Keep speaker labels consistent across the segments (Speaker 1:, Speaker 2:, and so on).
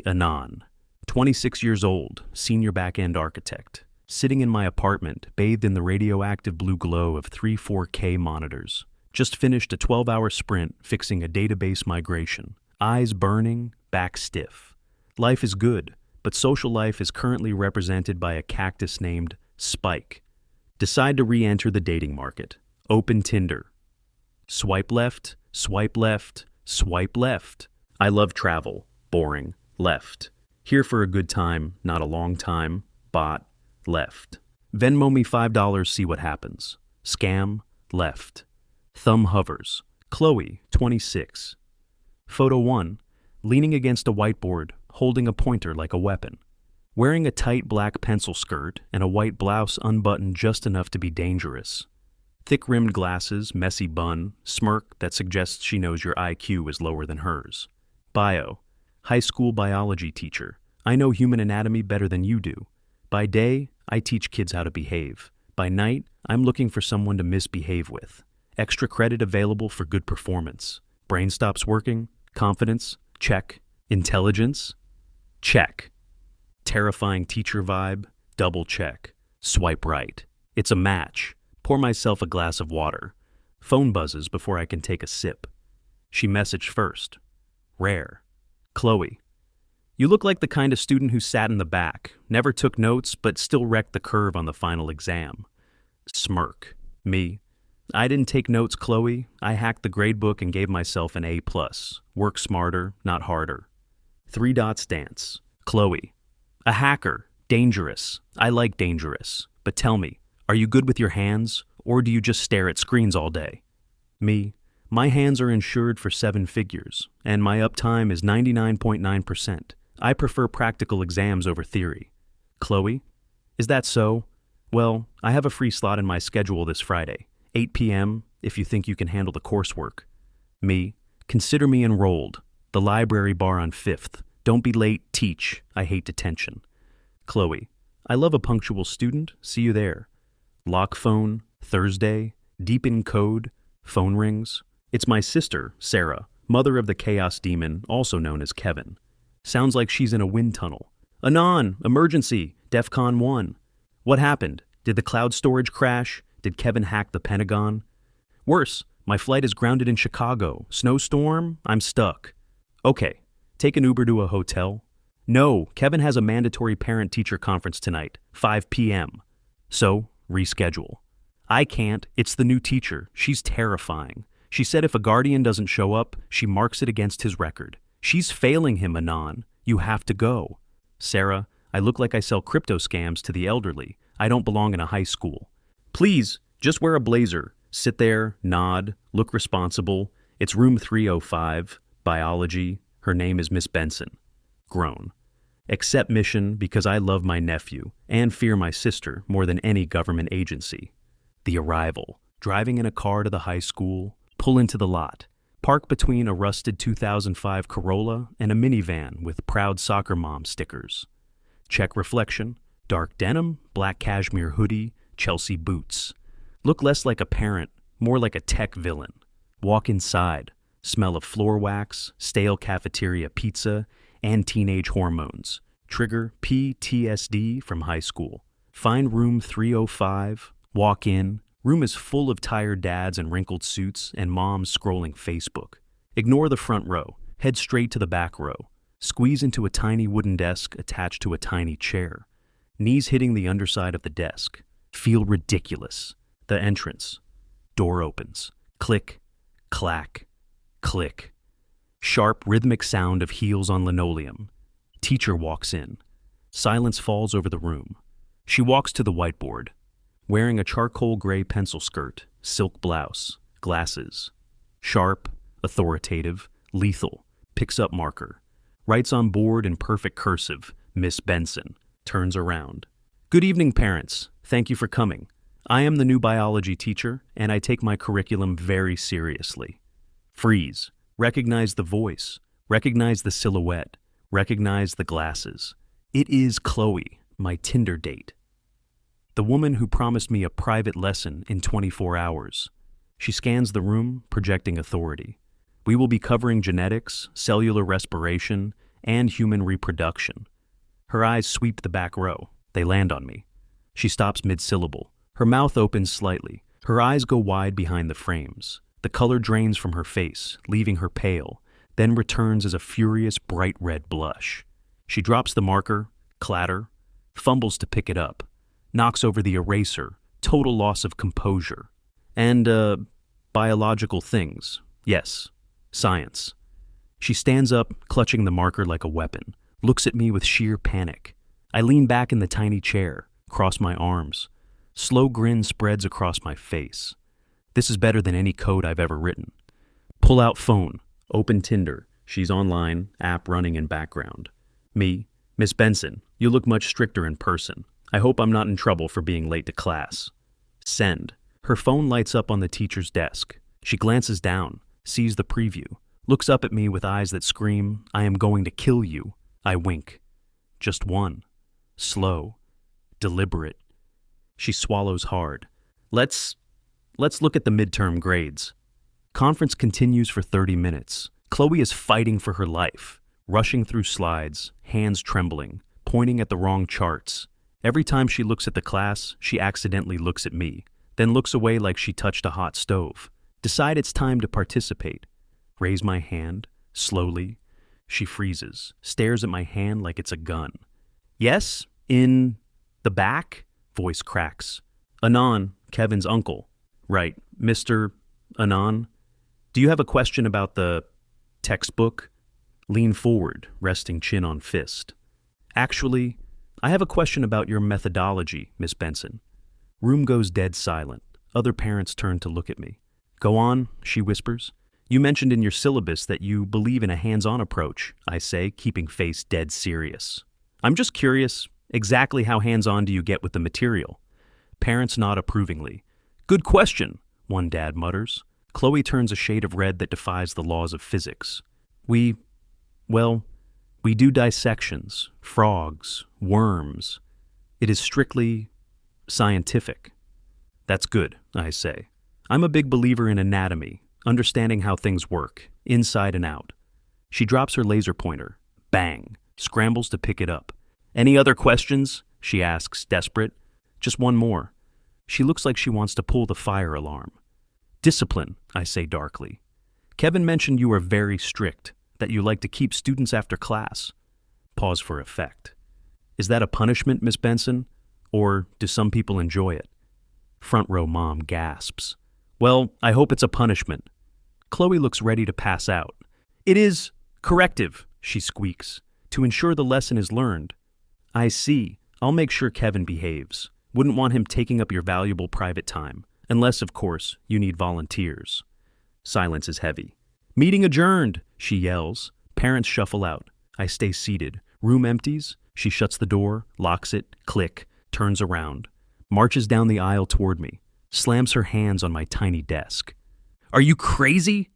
Speaker 1: Me, Anon, 26 years old, senior back-end architect, sitting in my apartment, bathed in the radioactive blue glow of 4K monitors. Just finished a 12-hour sprint fixing a database migration. Eyes burning, back stiff. Life is good, but social life is currently represented by a cactus named Spike. Decide to re-enter the dating market. Open Tinder. Swipe left, swipe left, swipe left. I love travel. Boring. Left. Here for a good time, not a long time. Bot. Left. Venmo me $5, see what happens. Scam. Left. Thumb hovers. Chloe, 26. Photo 1. Leaning against a whiteboard, holding a pointer like a weapon. Wearing a tight black pencil skirt and a white blouse unbuttoned just enough to be dangerous. Thick-rimmed glasses, messy bun, smirk that suggests she knows your IQ is lower than hers. Bio. High school biology teacher. I know human anatomy better than you do. By day, I teach kids how to behave. By night, I'm looking for someone to misbehave with. Extra credit available for good performance. Brain stops working. Confidence? Check. Intelligence? Check. Terrifying teacher vibe? Double check. Swipe right. It's a match. Pour myself a glass of water. Phone buzzes before I can take a sip. She messaged first. Rare. Chloe. You look like the kind of student who sat in the back, never took notes, but still wrecked the curve on the final exam. Smirk. Me. I didn't take notes, Chloe. I hacked the gradebook and gave myself an A+. Work smarter, not harder. 3 dots dance. Chloe. A hacker. Dangerous. I like dangerous. But tell me, are you good with your hands, or do you just stare at screens all day? Me. My hands are insured for 7 figures, and my uptime is 99.9%. I prefer practical exams over theory. Chloe. Is that so? Well, I have a free slot in my schedule this Friday. 8 p.m. if you think you can handle the coursework. Me. Consider me enrolled. The library bar on 5th. Don't be late, teach. I hate detention. Chloe. I love a punctual student. See you there. Lock phone. Thursday. Deep in code. Phone rings. It's my sister, Sarah, mother of the chaos demon, also known as Kevin. Sounds like she's in a wind tunnel. Anon! Emergency! DEFCON 1. What happened? Did the cloud storage crash? Did Kevin hack the Pentagon? Worse, my flight is grounded in Chicago. Snowstorm? I'm stuck. Okay, take an Uber to a hotel. No, Kevin has a mandatory parent-teacher conference tonight, 5 p.m. So, reschedule. I can't. It's the new teacher. She's terrifying. She said if a guardian doesn't show up, she marks it against his record. She's failing him, Anon. You have to go. Sarah, I look like I sell crypto scams to the elderly. I don't belong in a high school. Please, just wear a blazer. Sit there, nod, look responsible. It's room 305, biology. Her name is Miss Benson. Groan. Accept mission because I love my nephew and fear my sister more than any government agency. The arrival. Driving in a car to the high school. Pull into the lot. Park between a rusted 2005 Corolla and a minivan with proud soccer mom stickers. Check reflection. Dark denim, black cashmere hoodie, Chelsea boots. Look less like a parent, more like a tech villain. Walk inside. Smell of floor wax, stale cafeteria pizza, and teenage hormones. Trigger PTSD from high school. Find room 305. Walk in. Room is full of tired dads in wrinkled suits and moms scrolling Facebook. Ignore the front row. Head straight to the back row. Squeeze into a tiny wooden desk attached to a tiny chair. Knees hitting the underside of the desk. Feel ridiculous. The entrance. Door opens. Click, clack, click. Sharp, rhythmic sound of heels on linoleum. Teacher walks in. Silence falls over the room. She walks to the whiteboard. Wearing a charcoal gray pencil skirt, silk blouse, glasses. Sharp, authoritative, lethal, picks up marker. Writes on board in perfect cursive, Miss Benson. Turns around. Good evening, parents. Thank you for coming. I am the new biology teacher, and I take my curriculum very seriously. Freeze. Recognize the voice. Recognize the silhouette. Recognize the glasses. It is Chloe, my Tinder date. The woman who promised me a private lesson in 24 hours. She scans the room, projecting authority. We will be covering genetics, cellular respiration, and human reproduction. Her eyes sweep the back row. They land on me. She stops mid-syllable. Her mouth opens slightly. Her eyes go wide behind the frames. The color drains from her face, leaving her pale, then returns as a furious bright red blush. She drops the marker, clatter, fumbles to pick it up, knocks over the eraser, total loss of composure. And, biological things. Yes, science. She stands up, clutching the marker like a weapon, looks at me with sheer panic. I lean back in the tiny chair, cross my arms. Slow grin spreads across my face. This is better than any code I've ever written. Pull out phone, open Tinder. She's online, app running in background. Me, Miss Benson, you look much stricter in person. I hope I'm not in trouble for being late to class. Send. Her phone lights up on the teacher's desk. She glances down, sees the preview, looks up at me with eyes that scream, I am going to kill you. I wink. Just one. Slow. Deliberate. She swallows hard. Let's look at the midterm grades. Conference continues for 30 minutes. Chloe is fighting for her life, rushing through slides, hands trembling, pointing at the wrong charts. Every time she looks at the class, she accidentally looks at me, then looks away like she touched a hot stove. Decide it's time to participate. Raise my hand, slowly. She freezes, stares at my hand like it's a gun. Yes? In the back? Voice cracks. Anon, Kevin's uncle. Right, Mr. Anon? Do you have a question about the textbook? Lean forward, resting chin on fist. Actually, I have a question about your methodology, Miss Benson. Room goes dead silent. Other parents turn to look at me. Go on, she whispers. You mentioned in your syllabus that you believe in a hands-on approach, I say, keeping face dead serious. I'm just curious, exactly how hands-on do you get with the material? Parents nod approvingly. Good question, one dad mutters. Chloe turns a shade of red that defies the laws of physics. We do dissections, frogs, worms. It is strictly scientific. That's good, I say. I'm a big believer in anatomy, understanding how things work, inside and out. She drops her laser pointer. Bang. Scrambles to pick it up. Any other questions? She asks, desperate. Just one more. She looks like she wants to pull the fire alarm. Discipline, I say darkly. Kevin mentioned you are very strict, that you like to keep students after class. Pause for effect. Is that a punishment, Miss Benson? Or do some people enjoy it? Front row mom gasps. Well, I hope it's a punishment. Chloe looks ready to pass out. It is corrective, she squeaks, to ensure the lesson is learned. I see. I'll make sure Kevin behaves. Wouldn't want him taking up your valuable private time, unless, of course, you need volunteers. Silence is heavy. Meeting adjourned, she yells. Parents shuffle out. I stay seated. Room empties. She shuts the door, locks it, click, turns around, marches down the aisle toward me, slams her hands on my tiny desk. Are you crazy?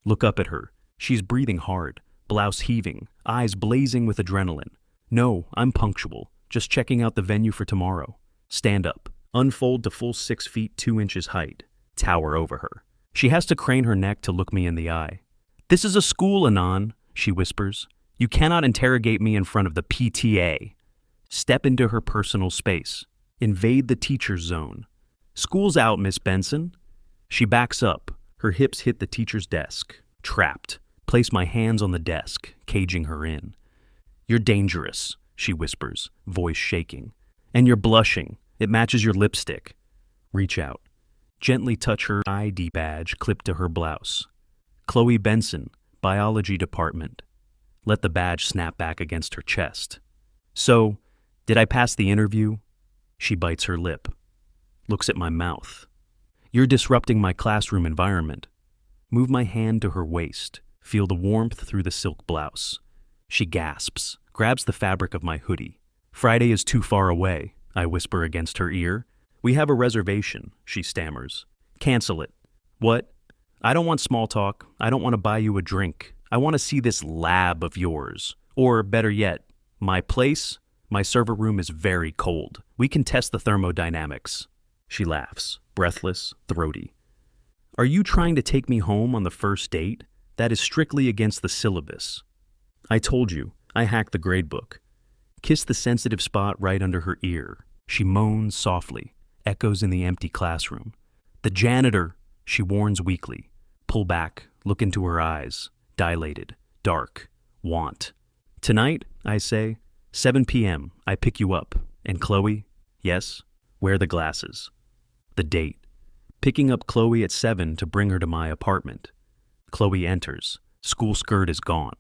Speaker 1: Look up at her. She's breathing hard, blouse heaving, eyes blazing with adrenaline. No, I'm punctual, just checking out the venue for tomorrow. Stand up, unfold to full 6 feet 2 inches height, tower over her. She has to crane her neck to look me in the eye. This is a school, Anon, she whispers. You cannot interrogate me in front of the PTA. Step into her personal space. Invade the teacher's zone. School's out, Miss Benson. She backs up. Her hips hit the teacher's desk. Trapped. Place my hands on the desk, caging her in. You're dangerous, she whispers, voice shaking. And you're blushing. It matches your lipstick. Reach out. Gently touch her ID badge clipped to her blouse. Chloe Benson, Biology Department. Let the badge snap back against her chest. So, did I pass the interview? She bites her lip. Looks at my mouth. You're disrupting my classroom environment. Move my hand to her waist. Feel the warmth through the silk blouse. She gasps, grabs the fabric of my hoodie. Friday is too far away, I whisper against her ear. We have a reservation, she stammers. Cancel it. What? I don't want small talk. I don't want to buy you a drink. I want to see this lab of yours. Or, better yet, my place? My server room is very cold. We can test the thermodynamics. She laughs, breathless, throaty. Are you trying to take me home on the first date? That is strictly against the syllabus. I told you, I hack the gradebook. Kiss the sensitive spot right under her ear. She moans softly, echoes in the empty classroom. The janitor, she warns weakly. Pull back, look into her eyes. Dilated, dark, want. Tonight, I say, 7 p.m., I pick you up. And Chloe, yes, wear the glasses. The date. Picking up Chloe at 7 to bring her to my apartment. Chloe enters. School skirt is gone.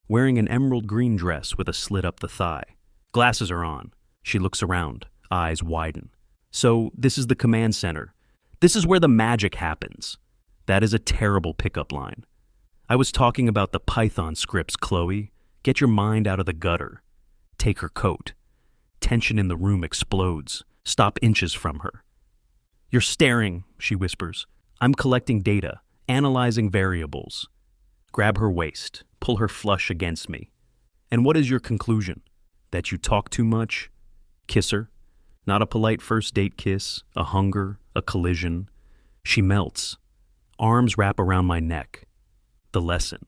Speaker 1: Wearing an emerald green dress with a slit up the thigh. Glasses are on. She looks around. Eyes widen. So this is the command center. This is where the magic happens. That is a terrible pickup line. I was talking about the Python scripts, Chloe. Get your mind out of the gutter. Take her coat. Tension in the room explodes. Stop inches from her. You're staring, she whispers. I'm collecting data, analyzing variables. Grab her waist, pull her flush against me. And what is your conclusion? That you talk too much? Kiss her. Not a polite first date kiss, a hunger, a collision. She melts. Arms wrap around my neck. The lesson.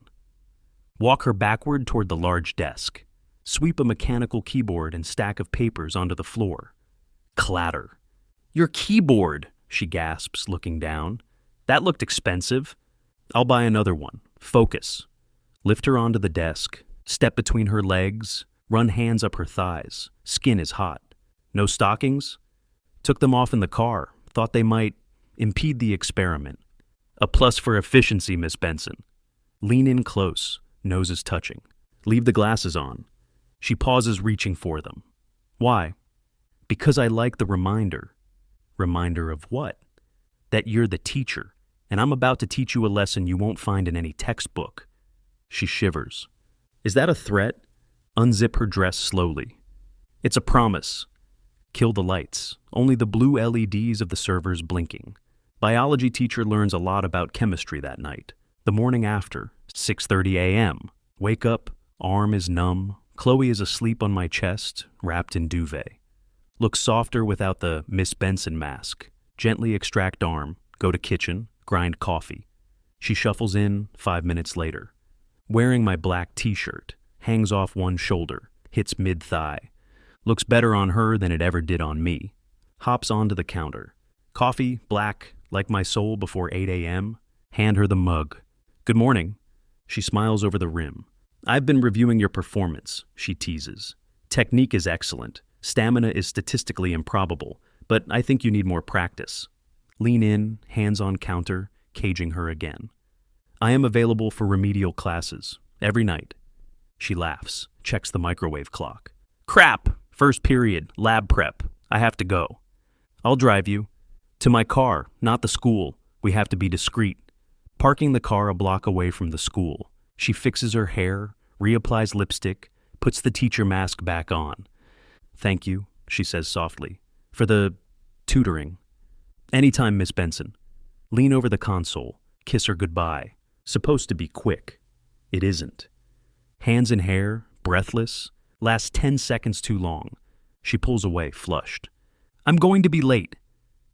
Speaker 1: Walk her backward toward the large desk. Sweep a mechanical keyboard and stack of papers onto the floor. Clatter. Your keyboard, she gasps, looking down. That looked expensive. I'll buy another one. Focus. Lift her onto the desk. Step between her legs. Run hands up her thighs. Skin is hot. No stockings? Took them off in the car. Thought they might impede the experiment. A plus for efficiency, Miss Benson. Lean in close. Noses touching. Leave the glasses on. She pauses, reaching for them. Why? Because I like the reminder. Reminder of what? That you're the teacher, and I'm about to teach you a lesson you won't find in any textbook. She shivers. Is that a threat? Unzip her dress slowly. It's a promise. Kill the lights. Only the blue LEDs of the servers blinking. Biology teacher learns a lot about chemistry that night. The morning after, 6:30 a.m. Wake up, arm is numb. Chloe is asleep on my chest, wrapped in duvet. Looks softer without the Miss Benson mask. Gently extract arm, go to kitchen, grind coffee. She shuffles in 5 minutes later. Wearing my black t-shirt, hangs off one shoulder, hits mid-thigh. Looks better on her than it ever did on me. Hops onto the counter. Coffee, black, like my soul before 8 a.m. Hand her the mug. Good morning. She smiles over the rim. I've been reviewing your performance, she teases. Technique is excellent. Stamina is statistically improbable, but I think you need more practice. Lean in, hands on counter, caging her again. I am available for remedial classes, every night. She laughs, checks the microwave clock. Crap! First period, lab prep. I have to go. I'll drive you. To my car, not the school. We have to be discreet. Parking the car a block away from the school. She fixes her hair, reapplies lipstick, puts the teacher mask back on. Thank you, she says softly, for the tutoring. Anytime, Miss Benson. Lean over the console, kiss her goodbye. Supposed to be quick. It isn't. Hands in hair, breathless, lasts 10 seconds too long. She pulls away, flushed. I'm going to be late.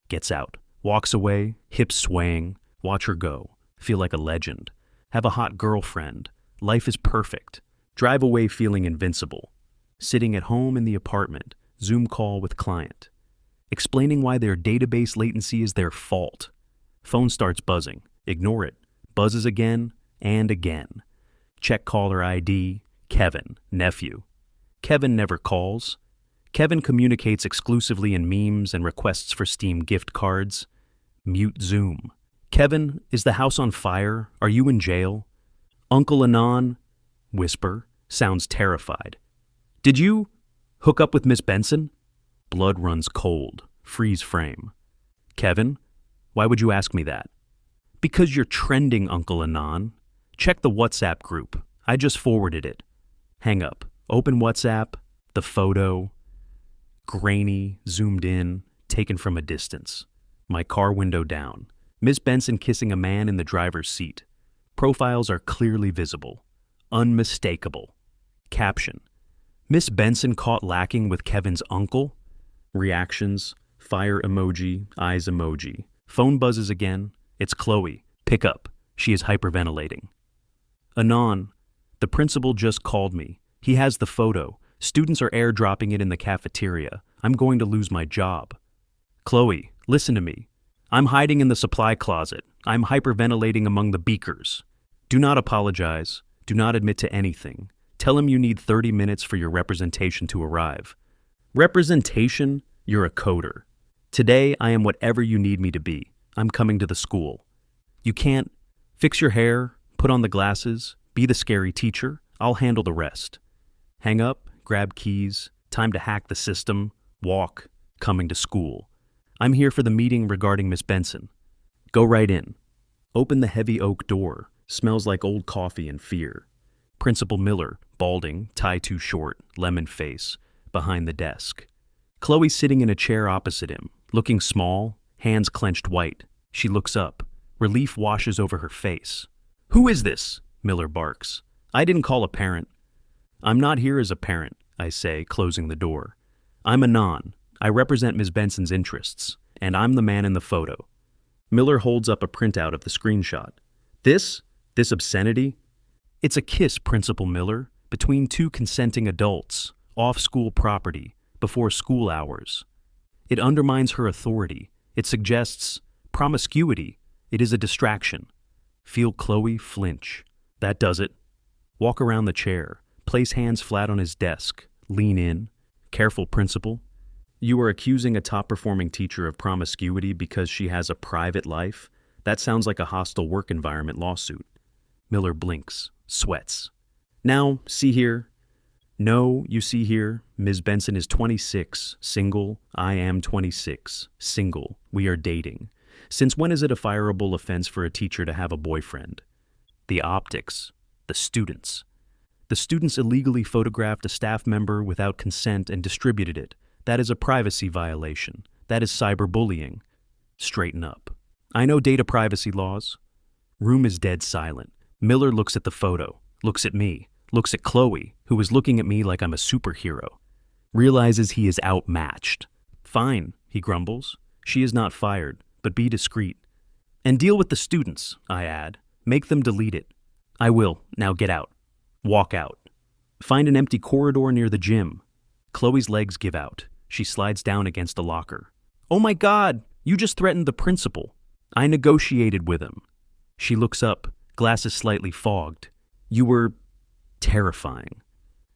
Speaker 1: Gets out, walks away, hips swaying. Watch her go. Feel like a legend. Have a hot girlfriend. Life is perfect. Drive away feeling invincible. Sitting at home in the apartment, Zoom call with client. Explaining why their database latency is their fault. Phone starts buzzing. Ignore it. Buzzes again and again. Check caller ID. Kevin, Nephew. Kevin never calls. Kevin communicates exclusively in memes and requests for Steam gift cards. Mute Zoom. Kevin, is the house on fire? Are you in jail? Uncle Anon, whisper, sounds terrified. Did you hook up with Miss Benson? Blood runs cold, freeze frame. Kevin, why would you ask me that? Because you're trending, Uncle Anon. Check the WhatsApp group. I just forwarded it. Hang up. Open WhatsApp. The photo. Grainy, zoomed in, taken from a distance. My car window down. Miss Benson kissing a man in the driver's seat. Profiles are clearly visible. Unmistakable. Caption. Miss Benson caught lacking with Kevin's uncle? Reactions. Fire emoji, eyes emoji. Phone buzzes again. It's Chloe. Pick up. She is hyperventilating. Anon. The principal just called me. He has the photo. Students are airdropping it in the cafeteria. I'm going to lose my job. Chloe, listen to me. I'm hiding in the supply closet. I'm hyperventilating among the beakers. Do not apologize. Do not admit to anything. Tell him you need 30 minutes for your representation to arrive. Representation? You're a coder. Today, I am whatever you need me to be. I'm coming to the school. You can't fix your hair, put on the glasses, be the scary teacher. I'll handle the rest. Hang up, grab keys, time to hack the system, walk, coming to school. I'm here for the meeting regarding Miss Benson. Go right in. Open the heavy oak door. Smells like old coffee and fear. Principal Miller, balding, tie too short, lemon face, behind the desk. Chloe sitting in a chair opposite him, looking small, hands clenched white. She looks up. Relief washes over her face. Who is this? Miller barks. I didn't call a parent. I'm not here as a parent, I say, closing the door. I'm Anon. I represent Ms. Benson's interests, and I'm the man in the photo. Miller holds up a printout of the screenshot. This obscenity? It's a kiss, Principal Miller, between two consenting adults, off school property, before school hours. It undermines her authority. It suggests promiscuity. It is a distraction. Feel Chloe flinch. That does it. Walk around the chair. Place hands flat on his desk. Lean in. Careful, Principal. You are accusing a top-performing teacher of promiscuity because she has a private life? That sounds like a hostile work environment lawsuit. Miller blinks, sweats. Now, see here. No, you see here, Ms. Benson is 26, single. I am 26, single. We are dating. Since when is it a fireable offense for a teacher to have a boyfriend? The optics. The students. The students illegally photographed a staff member without consent and distributed it. That is a privacy violation. That is cyberbullying. Straighten up. I know data privacy laws. Room is dead silent. Miller looks at the photo, looks at me, looks at Chloe, who is looking at me like I'm a superhero. Realizes he is outmatched. Fine, he grumbles. She is not fired, but be discreet. And deal with the students, I add. Make them delete it. I will. Now get out. Walk out. Find an empty corridor near the gym. Chloe's legs give out. She slides down against a locker. Oh my God, you just threatened the principal. I negotiated with him. She looks up, glasses slightly fogged. You were terrifying.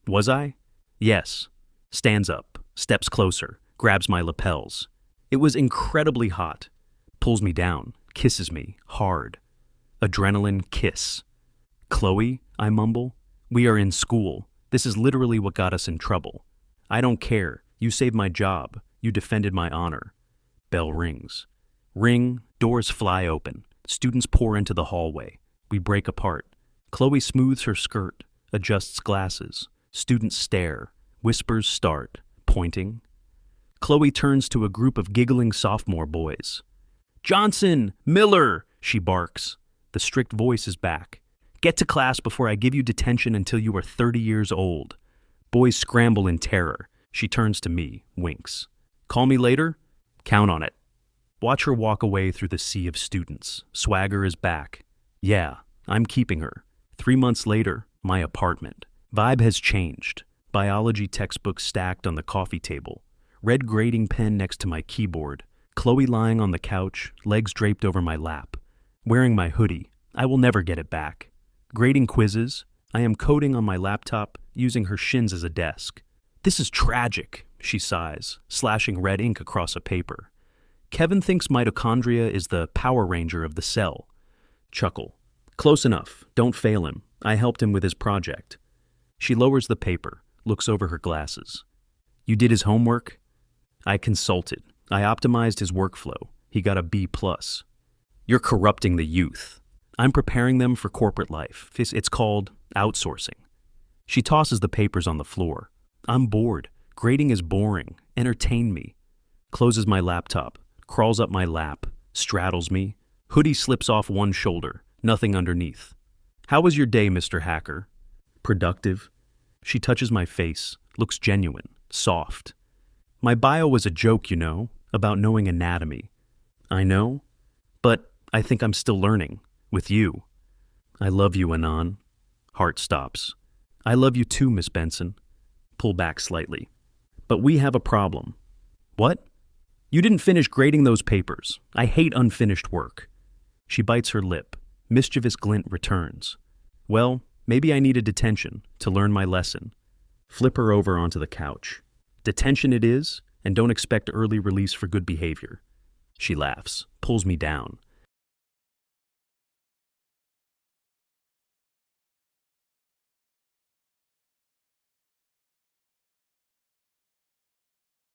Speaker 1: Was I? Yes. Stands up, steps closer, grabs my lapels. It was incredibly hot. Pulls me down, kisses me, hard. Adrenaline kiss. Chloe, I mumble. We are in school. This is literally what got us in trouble. I don't care. You saved my job. You defended my honor. Bell rings. Ring, doors fly open. Students pour into the hallway. We break apart. Chloe smooths her skirt, adjusts glasses. Students stare. Whispers start, pointing. Chloe turns to a group of giggling sophomore boys. Johnson! Miller! She barks. The strict voice is back. Get to class before I give you detention until you are 30 years old. Boys scramble in terror. She turns to me, winks. Call me later? Count on it. Watch her walk away through the sea of students. Swagger is back. Yeah, I'm keeping her. 3 months later, my apartment. Vibe has changed. Biology textbooks stacked on the coffee table. Red grading pen next to my keyboard. Chloe lying on the couch, legs draped over my lap. Wearing my hoodie. I will never get it back. Grading quizzes. I am coding on my laptop, using her shins as a desk. This is tragic, she sighs, slashing red ink across a paper. Kevin thinks mitochondria is the Power Ranger of the cell. Chuckle. Close enough. Don't fail him. I helped him with his project. She lowers the paper, looks over her glasses. You did his homework? I consulted. I optimized his workflow. He got a B+. You're corrupting the youth. I'm preparing them for corporate life. It's called outsourcing. She tosses the papers on the floor. I'm bored. Grading is boring. Entertain me. Closes my laptop, crawls up my lap, straddles me. Hoodie slips off one shoulder, nothing underneath. How was your day, Mr. Hacker? Productive. She touches my face, looks genuine, soft. My bio was a joke, you know, about knowing anatomy. I know, but I think I'm still learning. With you. I love you, Anon. Heart stops. I love you too, Miss Benson. Pull back slightly. But we have a problem. What? You didn't finish grading those papers. I hate unfinished work. She bites her lip. Mischievous glint returns. Well, maybe I needed detention to learn my lesson. Flip her over onto the couch. Detention it is, and don't expect early release for good behavior. She laughs, pulls me down.